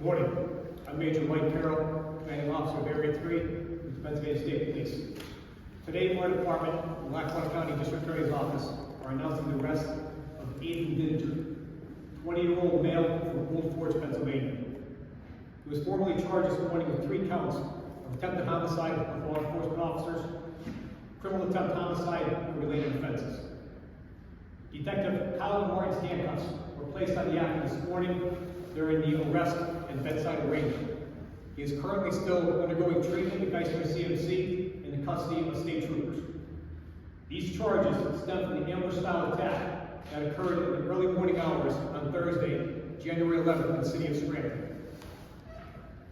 Morning. I'm Major Mike Carroll, Commanding Officer of Area 3 with the Pennsylvania State Police. Today, my department and Lackawanna County District Attorney's Office are announcing the arrest of Aiden Deininger, 20-year-old male from Old Forge, Pennsylvania. He was formally charged this morning with 3 counts of attempted homicide of law enforcement officers, criminal attempt homicide, and related offenses. Detective Kyle and Martin's handcuffs were placed on the actor this morning during the arrest and bedside arraignment. He is currently still undergoing treatment at Geisinger CMC in the custody of state troopers. These charges stem from the ambush-style attack that occurred in the early morning hours on Thursday, January 11th in the city of Scranton.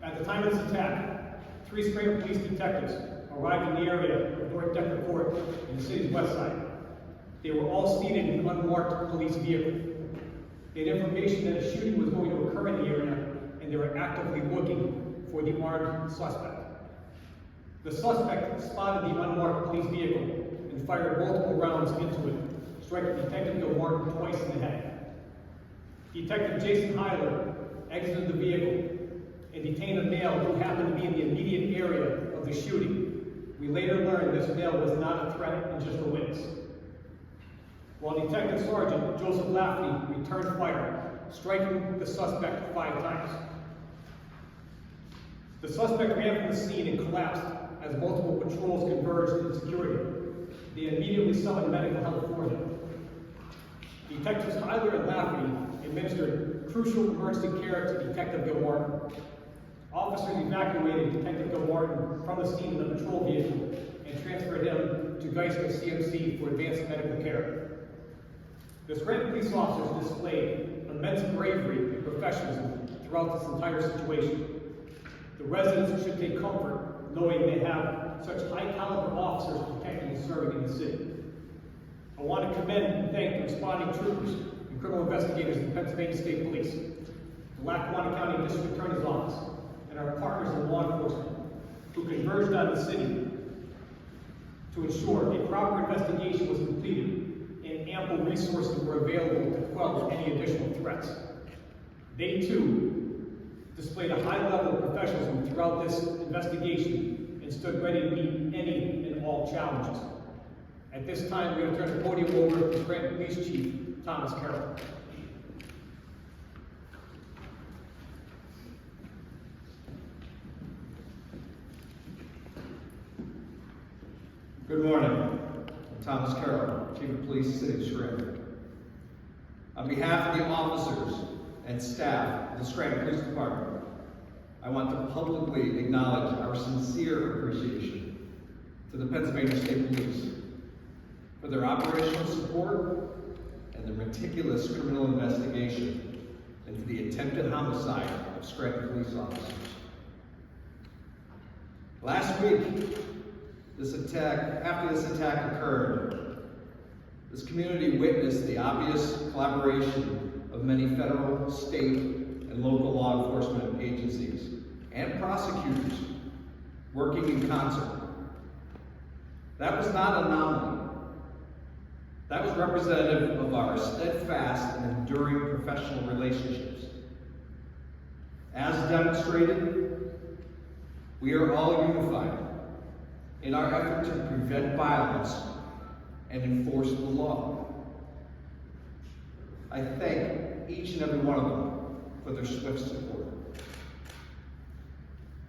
At the time of this attack, 3 Scranton police detectives arrived in the area of North Decker Court in the city's west side. They were all seated in an unmarked police vehicle. They had information that a shooting was going to occur in the area, and they were actively looking for the armed suspect. The suspect spotted the unmarked police vehicle and fired multiple rounds into it, striking Detective Gilmartin twice in the head. Detective Jason Heiler exited the vehicle and detained a male who happened to be in the immediate area of the shooting. We later learned this male was not a threat and just a witness. While Detective Sergeant Joseph Lafferty returned fire, striking the suspect 5 times. The suspect ran from the scene and collapsed as multiple patrols converged into security. They immediately summoned medical help for him. Detectives Heiler and Lafferty administered crucial emergency care to Detective Gilmartin. Officers evacuated Detective Gilmartin from the scene in the patrol vehicle and transferred him to Geisinger CMC for advanced medical care. The Scranton police officers displayed immense bravery and professionalism throughout this entire situation. The residents should take comfort knowing they have such high-caliber officers protecting and serving in the city. I want to commend and thank the responding troopers and criminal investigators of the Pennsylvania State Police, the Lackawanna County District Attorney's Office, and our partners in law enforcement who converged on the city to ensure a proper investigation was completed and ample resources were available to quell any additional threats. They too displayed a high level of professionalism throughout this investigation and stood ready to meet any and all challenges. At this time, we're going to turn the podium over to Scranton Police Chief Thomas Carroll. Good morning. I'm Thomas Carroll, Chief of Police, City of Scranton. On behalf of the officers and staff of the Scranton Police Department, I want to publicly acknowledge our sincere appreciation to the Pennsylvania State Police for their operational support and the meticulous criminal investigation into the attempted homicide of Scranton police officers. Last week, after this attack occurred, this community witnessed the obvious collaboration of many federal, state, and local law enforcement agencies and prosecutors working in concert. That was not an anomaly. That was representative of our steadfast and enduring professional relationships. As demonstrated, we are all unified in our effort to prevent violence and enforce the law. I thank each and every one of them for their swift support.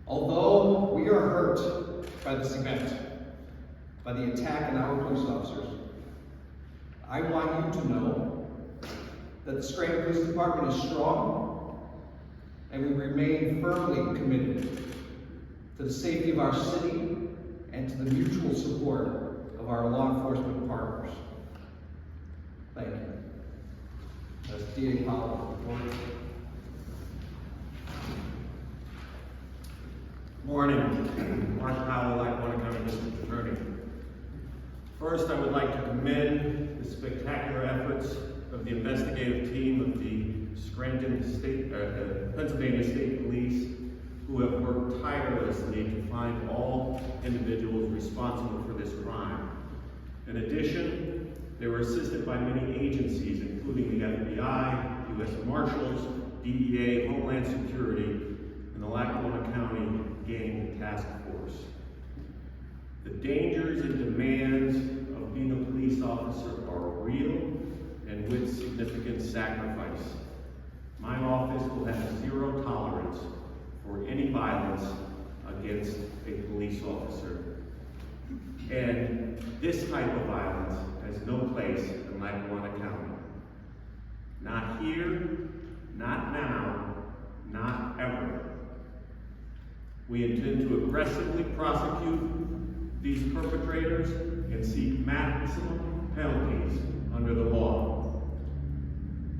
Although we are hurt by this event, by the attack on our police officers, I want you to know that the Scranton Police Department is strong and we remain firmly committed to the safety of our city and to the mutual support of our law enforcement partners. Thank you. That's D.A. Powell. Morning. Mark Powell, Lackawanna County District Attorney. First, I would like to commend the spectacular efforts of the investigative team of the Scranton State, Pennsylvania State Police, who have worked tirelessly to find all individuals responsible for this crime. In addition, they were assisted by many agencies, including the FBI, U.S. Marshals, DEA, Homeland Security, in the Lackawanna County Gang Task Force. The dangers and demands of being a police officer are real and with significant sacrifice. My office will have zero tolerance for any violence against a police officer. And this type of violence has no place in Lackawanna County. Not here, not now, not ever. We intend to aggressively prosecute these perpetrators and seek maximum penalties under the law.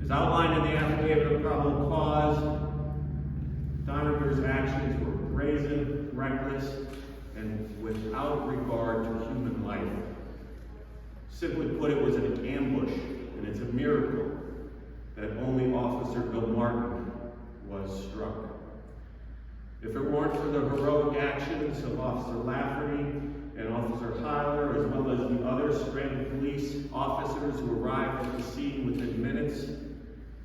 As outlined in the affidavit of probable cause, Deininger's actions were brazen, reckless, and without regard to human life. Simply put, it was an ambush, and it's a miracle that only Officer Gilmartin was struck. If it weren't for the heroic actions of Officer Lafferty and Officer Heiler, as well as the other Scranton police officers who arrived at the scene within minutes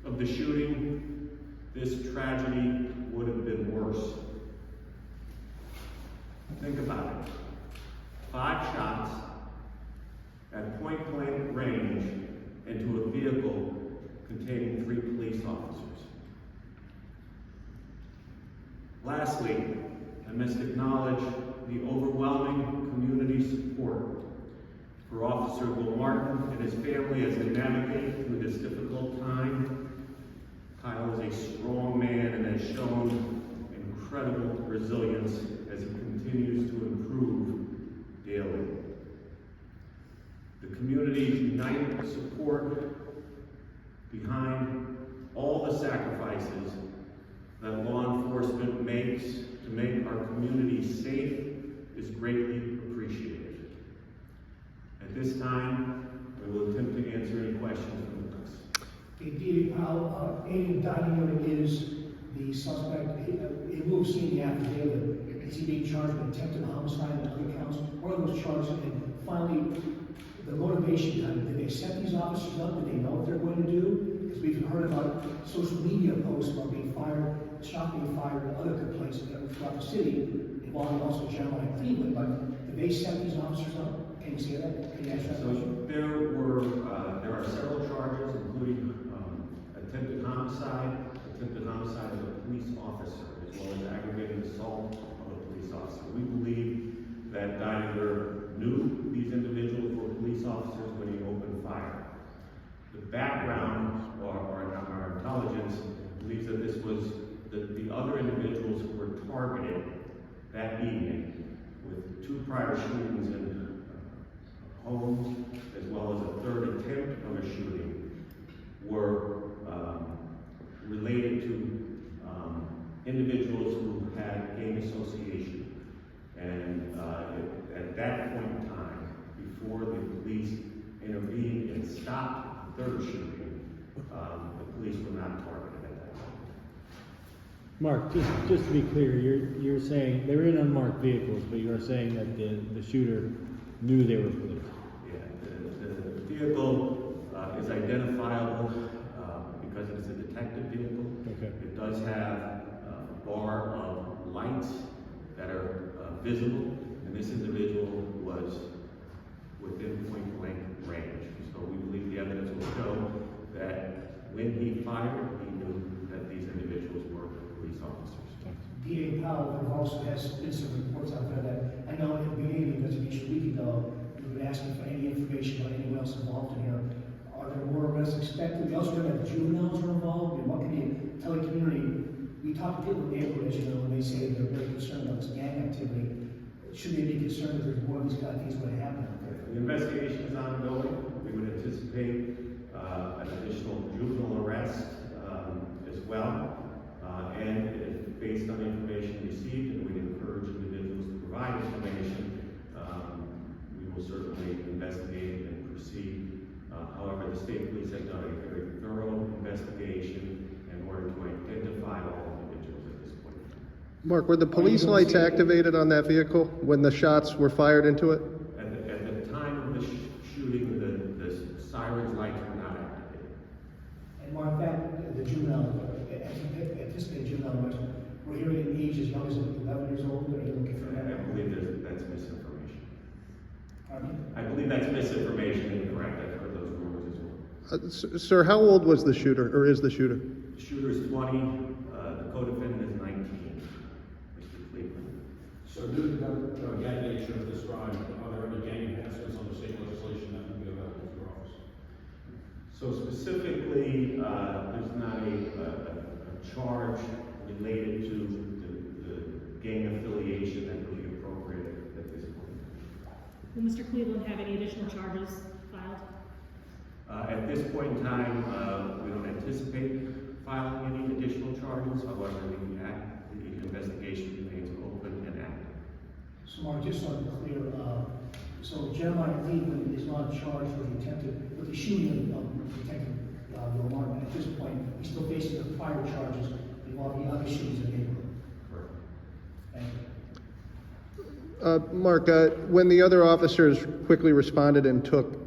of the shooting, this tragedy would have been worse. Think about it. 5 shots at point-blank range into a vehicle containing 3 police officers. Lastly, I must acknowledge the overwhelming community support for Officer Gilmartin and his family as they navigate through this difficult time. Kyle is a strong man and has shown incredible resilience as he continues to improve daily. The community's united support behind all the sacrifices that law enforcement makes to make our community safe is greatly appreciated. At this time, I will attempt to answer any questions from the press. Aiden Deininger is the suspect. It will see in the affidavit. Is he being charged with attempted homicide and other counts? What are those charges? And finally, the motivation behind it. Did they set these officers up? Did they know what they're going to do? Because we've heard about social media posts about being fired, shot being fired, and other complaints throughout the city, involving also Gilmartin and Cleveland. But did they set these officers up? Can you say that? Can you answer that question? There are several charges, including attempted homicide of a police officer, as well as aggravated assault of a police officer. We believe that Deininger knew these individuals were police officers when he opened fire. The background, or our intelligence, believes that this was the other individuals who were targeted that evening with 2 prior shootings in homes, as well as a 3rd attempt of a shooting, were related to individuals who had gang association. And at that point in time, before the police intervened and stopped the 3rd shooting, the police were not targeted at that time. Mark, just to be clear, you're saying they were in unmarked vehicles, but you're saying that the shooter knew they were police. Yeah, the vehicle is identifiable because it's a detective vehicle. Okay. It does have a bar of lights that are visible, and this individual was within point-blank range. So we believe the evidence will show that when he fired, he knew that these individuals were police officers. DA Powell, there also has been some reports out there that, I know at the beginning of the investigation a week ago, we've been asking for any information about anyone else involved in here. Are there more arrests expected? We also know that juveniles are involved, and what can you tell the community? We talk to people in the neighborhood, as you know, and they say they're very concerned about this gang activity. Should they be concerned that there's more of these kind of things going to happen out there? The investigation is ongoing. We would anticipate an additional juvenile arrest as well. And based on the information received, and we encourage individuals to provide information, we will certainly investigate and proceed. However, the state police have done a very thorough investigation in order to identify all individuals at this point. Mark, were the police lights activated on that vehicle when the shots were fired into it? At the time of the shooting, the sirens lights were not activated. And Mark, that the juvenile, anticipated juvenile arrest, we're hearing in age as young as 11 years old, are you looking for I that? believe that's misinformation. Pardon me? I believe that's misinformation and incorrect. I've heard those rumors as well. Sir, how old was the shooter, or is the shooter? The shooter is 20, the co-defendant is 19, Mr. Cleveland. So due to the gang nature of this crime, are there any gang enhancements under state legislation that would be available to your office? So specifically, there's not a charge related to the gang affiliation that would be appropriate at this point. Will Mr. Cleveland have any additional charges filed? At this point in time, we don't anticipate filing any additional charges. However, the investigation remains open and active. So Mark, just so I'm clear, so Jeremiah Cleveland is not charged with the shooting of Detective Gilmartin. At this point, he's still facing the prior charges involving other shootings in the neighborhood. Correct. Thank you. Mark, when the other officers quickly responded and took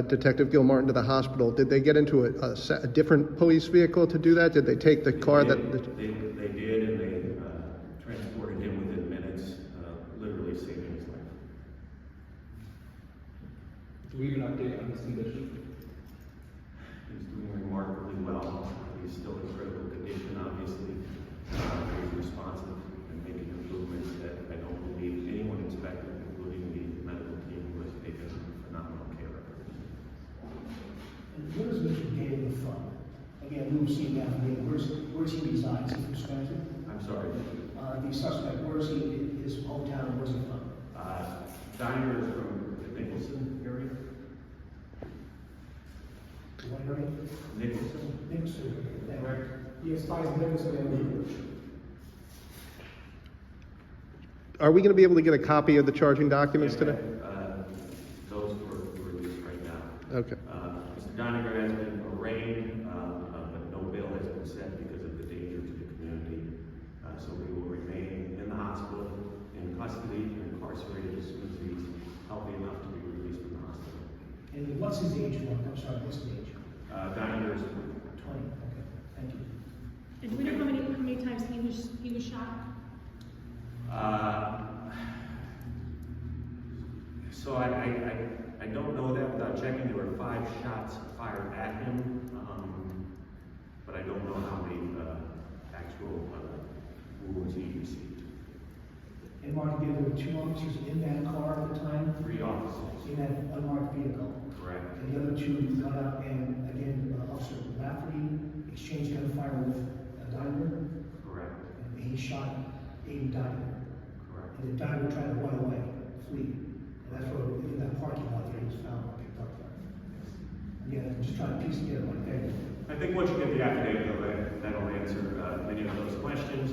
Detective Gilmartin to the hospital, did they get into a different police vehicle to do that? Did they take the car They did, and they transported him within minutes, literally saving his life. Do we have an update on his condition? He's doing remarkably well. He's still in critical condition, obviously. He's responsive and making improvements that I don't believe anyone expected, including the medical team who has taken phenomenal care of him. And where is Mr. David from? Again, we were seeing that, where's he resides? Is he from Scranton? I'm sorry. The suspect, where is he, his hometown, where's he from? Deininger is from the Nicholson area. What area? Nicholson? Nixon. Correct. He has ties to Nicholson and Woodbridge. Are we going to be able to get a copy of the charging documents Yeah, today? Those were released right now. Okay. Mr. Deininger has been arraigned, but no bail has been set because of the danger to the community. So he will remain in the hospital, in custody, and incarcerated as soon as he's healthy enough to be released from the hospital. And what's his age, Mark? I'm sorry, what's his age? Deininger is 20, okay, thank you. And do we know how many times he was shot? So I don't know that without checking. There were 5 shots fired at him, but I don't know how many actual wounds he received. And Mark, again, there were 2 officers in that car at the time, 3 officers. in that unmarked vehicle. Correct. And the other 2 got out, and again, Officer Lafferty exchanged gunfire with Deininger, Correct. and he shot Aiden Deininger. Correct. And the Deininger tried to run away, flee. And that's where, in that parking lot there, he was found, picked up there. Again, I'm just trying to piece together, like, hey, I think once you get the affidavit, that'll answer many of those questions.